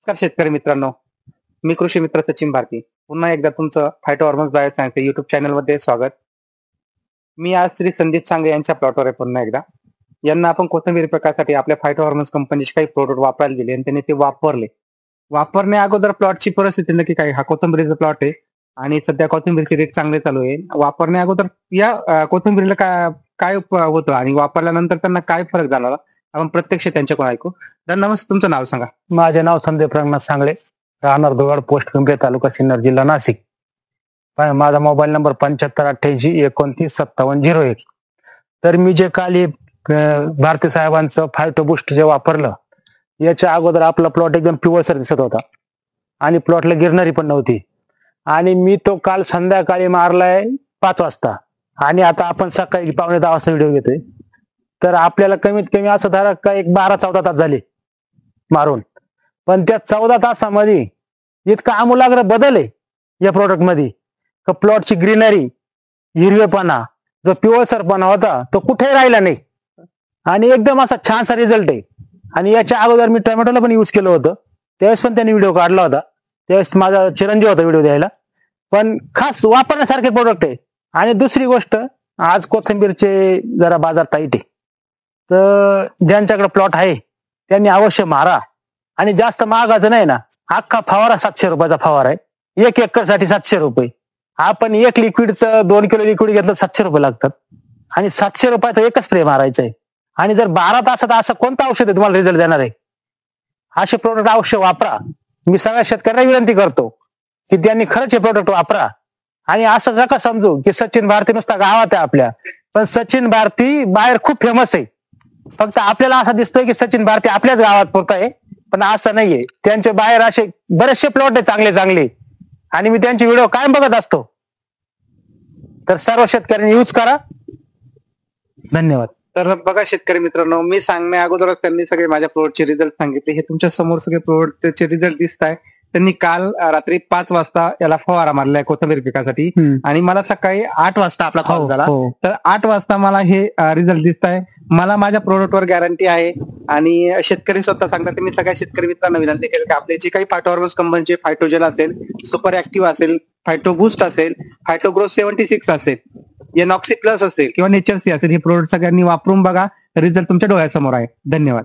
नमस्कार शेतकरी मित्रांनो, मी कृषी मित्र सचिन भारती. पुन्हा एकदा तुमचं फायटो हॉर्मोन्स बायो सायन्स या युट्यूब चॅनलमध्ये स्वागत. मी आज श्री संदीप सांगे यांच्या प्लॉटवर आहे पुन्हा एकदा. यांना आपण कोथिंबीर पिकासाठी आपल्या फायटो हॉर्मोन्स कंपनीचे काही प्रोडक्ट वापरायला दिले आणि त्यांनी ते वापरले. वापरण्या अगोदर प्लॉटची परिस्थिती नक्की काय, हा कोथिंबीरीचा प्लॉट आहे आणि सध्या कोथिंबीरचे रेट चांगले चालू आहे. वापरण्या अगोदर या कोथिंबीरीला काय होतं आणि वापरल्यानंतर त्यांना काय फरक झाला आपण प्रत्यक्ष त्यांच्याकडून ऐकू. तर नमस्ते, तुमचं नाव सांगा. माझे नाव संदीप रंगनाथ सांगळे, राहणार दुगाड, पोस्ट पिंपरी, तालुका सिन्नर, जिल्हा नाशिक. माझा मोबाईल नंबर 7588295701. तर मी जे काल भारती साहेबांचं फायटो बूस्ट जे वापरलं, याच्या अगोदर आपला प्लॉट एकदम पिवळसर दिसत होता आणि प्लॉटला गिरणारी पण नव्हती. आणि मी तो काल संध्याकाळी मारलाय 5 वाजता आणि आता आपण सकाळी 9:15 वाजता व्हिडिओ घेतोय. तर आपल्याला कमीत कमी असं धरा का एक 12-14 तास झाले मारून. पण त्या 14 तासामध्ये इतका आमूलाग्र बदल आहे या प्रोडक्ट मध्ये का प्लॉटची ग्रीनरी, हिरवेपणा, जो पिवळसरपणा होता तो कुठेही राहिला नाही आणि एकदम असा छानसा रिझल्ट आहे. आणि याच्या अगोदर मी टोमॅटोला पण यूज केलं होतं, त्यावेळेस पण त्यांनी व्हिडिओ काढला होता, त्यावेळेस माझा चिरंजीव होता व्हिडिओ द्यायला. पण खास वापरण्यासारखे प्रोडक्ट आहे. आणि दुसरी गोष्ट, आज कोथिंबीरचे जरा बाजार टाईट आहे, तर ज्यांच्याकडे प्लॉट आहे त्यांनी अवश्य मारा. आणि जास्त महागाचं नाही ना, अख्खा फवारा 700 रुपयाचा फवारा आहे. 1 एकरसाठी 700 रुपये. आपण 1 लिक्विडचं 2 किलो लिक्विड घेतलं 700 रुपये लागतात आणि 700 रुपयाचा एकच स्प्रे मारायचा आहे. आणि जर 12 तासात असं कोणतं औषध आहे तुम्हाला रिझल्ट देणार आहे? असे प्रोडक्ट अवश्य वापरा. मी सगळ्या शेतकऱ्यांना विनंती करतो की त्यांनी खरंच हे प्रोडक्ट वापरा. आणि असं नका समजू की सचिन भारती नुसता गावात आहे आपल्या, पण सचिन भारती बाहेर खूप फेमस आहे. फक्त आपल्याला असं दिसतोय की सचिन भारती आपल्याच गावात पुरत आहे, पण असं नाहीये. त्यांचे बाहेर असे बरेचसे प्लॉट आहेत चांगले चांगले आणि मी त्यांचे व्हिडिओ कायम बघत असतो. तर सर्व शेतकऱ्यांनी यूज करा. धन्यवाद. तर बघा शेतकरी मित्रांनो, मी सांगण्या अगोदरच त्यांनी सगळे माझ्या प्रोडक्टचे रिझल्ट सांगितले. हे तुमच्या समोर सगळे प्रोडक्टचे रिझल्ट दिसत आहे. त्यांनी काल रात्री 5 वाजता याला फवारा मारलाय कोथिंबीर पिकासाठी आणि मला सकाळी 8 वाजता आपला कॉल झाला. तर 8 वाजता मला हे रिझल्ट दिसत आहे. मला माझ्या प्रोडक्टवर गॅरंटी आहे आणि शेतकरी स्वतः सांगतात. मी सगळ्या शेतकरी मित्रांना विनंती केली की आपले जे काही फायटो हॉर्मोन्स कंपनीचे फायटोजेल असेल, सुपर ऍक्टिव्ह असेल, फायटो बूस्ट असेल, फायटो ग्रोथ 76 असेल, एनॉक्सी प्लस असेल किंवा नेचर सी असेल, हे प्रोडक्ट सगळ्यांनी वापरून बघा. रिझल्ट तुमच्या डोळ्यासमोर आहे. धन्यवाद.